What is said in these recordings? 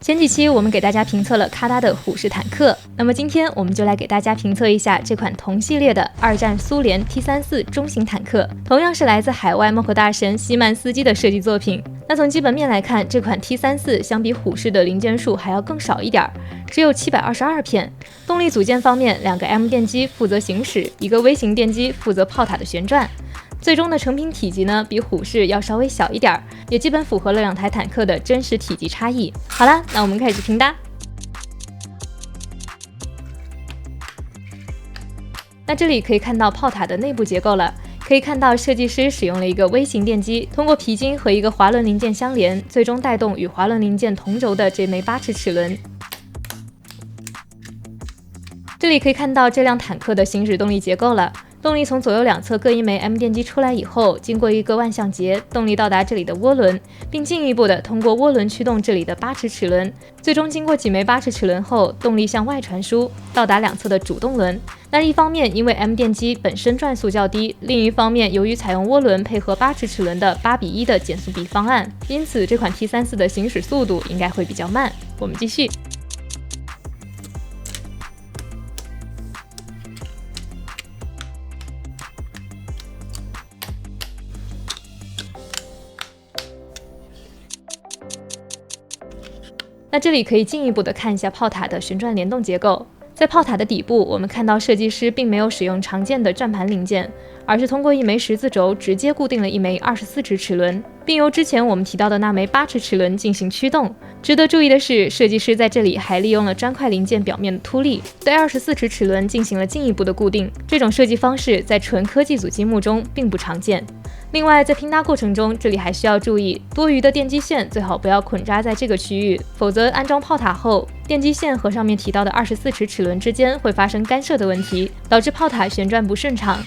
前几期我们给大家评测了咔哒的虎式坦克，那么今天我们就来给大家评测一下这款同系列的二战苏联 T-34中型坦克，同样是来自海外幕后大神西曼斯基的设计作品。那从基本面来看，这款 T-34相比虎式的零件数还要更少一点，只有722片。动力组件方面，2个 M 电机负责行驶，1个微型电机负责炮塔的旋转。最终的成品体积呢，比虎式要稍微小一点，也基本符合了2台坦克的真实体积差异。好啦，那我们开始评哒。那这里可以看到炮塔的内部结构了，可以看到设计师使用了一个微型电机，通过皮筋和一个滑轮零件相连，最终带动与滑轮零件同轴的这枚8齿齿轮。这里可以看到这辆坦克的行驶动力结构了。动力从左右两侧各一枚 M 电机出来以后，经过一个万向节，动力到达这里的涡轮，并进一步的通过涡轮驱动这里的8齿齿轮，最终经过几枚8齿齿轮后，动力向外传输，到达两侧的主动轮。那一方面因为 M 电机本身转速较低，另一方面由于采用涡轮配合8齿齿轮的8:1的减速比方案，因此这款 T-34的行驶速度应该会比较慢。我们继续。那这里可以进一步的看一下炮塔的旋转联动结构。在炮塔的底部，我们看到设计师并没有使用常见的转盘零件，而是通过一枚十字轴直接固定了一枚24齿齿轮，并由之前我们提到的那枚8齿齿轮进行驱动。值得注意的是，设计师在这里还利用了砖块零件表面的凸力，对24齿齿轮进行了进一步的固定。这种设计方式在纯科技组积木中并不常见。另外，在拼搭过程中，这里还需要注意，多余的电机线最好不要捆扎在这个区域，否则安装炮塔后，电机线和上面提到的24齿齿轮之间会发生干涉的问题，导致炮塔旋转不顺畅。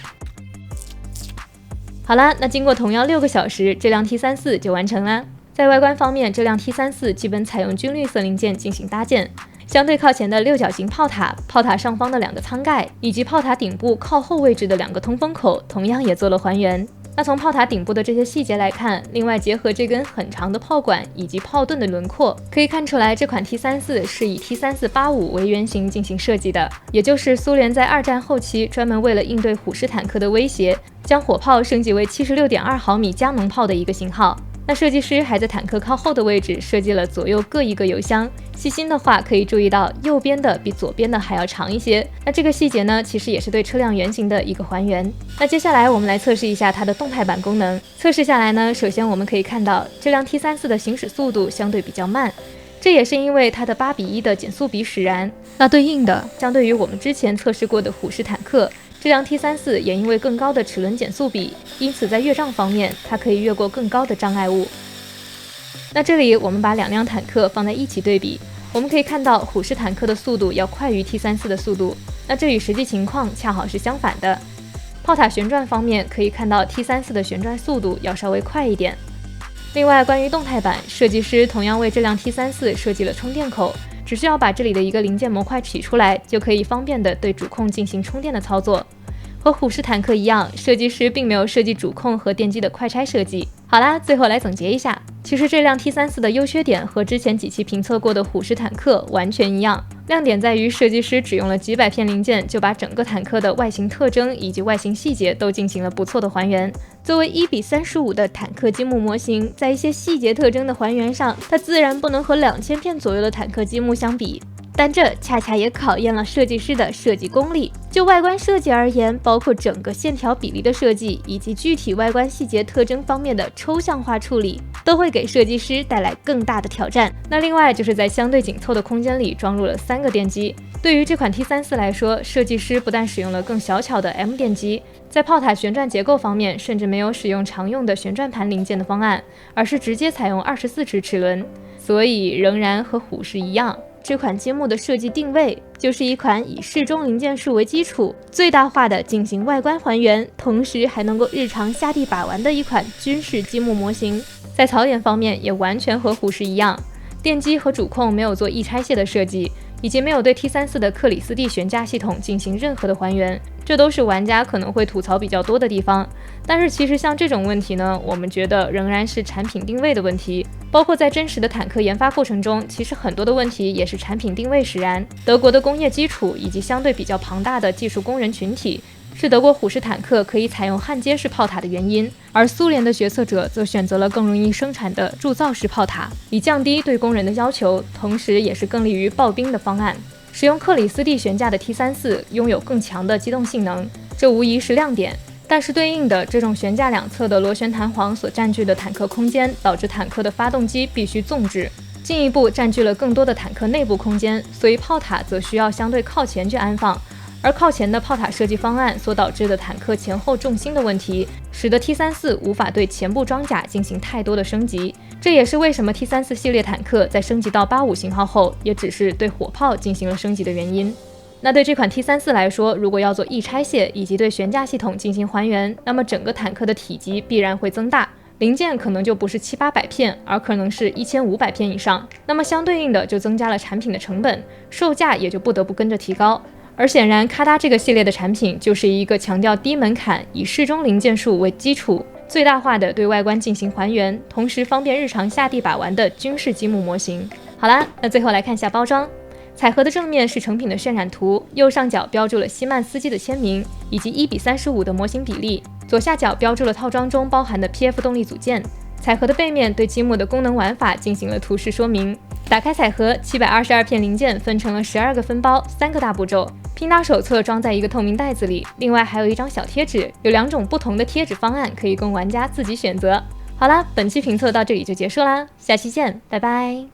好啦，那经过同样6个小时，这辆 T-34就完成啦。在外观方面，这辆 T-34基本采用军绿色零件进行搭建，相对靠前的六角形炮塔、炮塔上方的2个舱盖，以及炮塔顶部靠后位置的2个通风口，同样也做了还原。那从炮塔顶部的这些细节来看，另外结合这根很长的炮管以及炮盾的轮廓，可以看出来这款 T-34是以 T-3485为原型进行设计的，也就是苏联在2战后期专门为了应对虎式坦克的威胁，将火炮升级为76.2毫米加农炮的一个型号。那设计师还在坦克靠后的位置设计了左右各1个油箱，细心的话可以注意到右边的比左边的还要长一些。那这个细节呢，其实也是对车辆原型的一个还原。那接下来我们来测试一下它的动态版功能。测试下来呢，首先我们可以看到这辆 T-34的行驶速度相对比较慢，这也是因为它的8:1的减速比使然。那对应的，相对于我们之前测试过的虎式坦克，这辆 T-34也因为更高的齿轮减速比，因此在越障方面，它可以越过更高的障碍物。那这里我们把2辆坦克放在一起对比，我们可以看到虎式坦克的速度要快于 T-34的速度，那这与实际情况恰好是相反的。炮塔旋转方面，可以看到 T-34的旋转速度要稍微快一点。另外，关于动态版，设计师同样为这辆 T-34设计了充电口，只需要把这里的一个零件模块取出来，就可以方便的对主控进行充电的操作。和虎式坦克一样，设计师并没有设计主控和电机的快拆设计。好啦，最后来总结一下，其实这辆 T-34的优缺点和之前几期评测过的虎式坦克完全一样，亮点在于设计师只用了几百片零件就把整个坦克的外形特征以及外形细节都进行了不错的还原。作为1:35的坦克积木模型，在一些细节特征的还原上，它自然不能和2000片左右的坦克积木相比，但这恰恰也考验了设计师的设计功力。就外观设计而言，包括整个线条比例的设计以及具体外观细节特征方面的抽象化处理，都会给设计师带来更大的挑战。那另外就是在相对紧凑的空间里装入了3个电机。对于这款 T-34来说，设计师不但使用了更小巧的 M 电机，在炮塔旋转结构方面甚至没有使用常用的旋转盘零件的方案，而是直接采用24齿齿轮，所以仍然和虎式一样，这款积木的设计定位就是一款以适中零件数为基础，最大化的进行外观还原，同时还能够日常下地把玩的一款军事积木模型。在槽点方面也完全和虎式一样，电机和主控没有做易拆卸的设计，以及没有对 T34 的克里斯蒂悬架系统进行任何的还原，这都是玩家可能会吐槽比较多的地方。但是其实像这种问题呢，我们觉得仍然是产品定位的问题，包括在真实的坦克研发过程中，其实很多的问题也是产品定位使然。德国的工业基础以及相对比较庞大的技术工人群体，是德国虎式坦克可以采用焊接式炮塔的原因，而苏联的决策者则选择了更容易生产的铸造式炮塔，以降低对工人的要求，同时也是更利于刨冰的方案。使用克里斯蒂悬架的 T34 拥有更强的机动性能，这无疑是亮点。但是对应的，这种悬架两侧的螺旋弹簧所占据的坦克空间，导致坦克的发动机必须纵置，进一步占据了更多的坦克内部空间，所以炮塔则需要相对靠前去安放。而靠前的炮塔设计方案所导致的坦克前后重心的问题，使得 T34 无法对前部装甲进行太多的升级。这也是为什么 T34 系列坦克在升级到85型号后，也只是对火炮进行了升级的原因。那对这款 T34 来说，如果要做一拆卸以及对悬架系统进行还原，那么整个坦克的体积必然会增大，零件可能就不是700-800片，而可能是1500片以上。那么相对应的就增加了产品的成本，售价也就不得不跟着提高。而显然，咔哒这个系列的产品就是一个强调低门槛，以适中零件数为基础，最大化的对外观进行还原，同时方便日常下地把玩的军事积木模型。好啦，那最后来看一下包装。彩盒的正面是成品的渲染图，右上角标注了西曼斯基的签名以及1:35的模型比例，左下角标注了套装中包含的 PF 动力组件。彩盒的背面对积木的功能玩法进行了图示说明。打开彩盒，722片零件分成了12个分包，3个大步骤。拼搭手册装在一个透明袋子里，另外还有一张小贴纸，有2种不同的贴纸方案可以供玩家自己选择。好啦，本期评测到这里就结束啦，下期见，拜拜。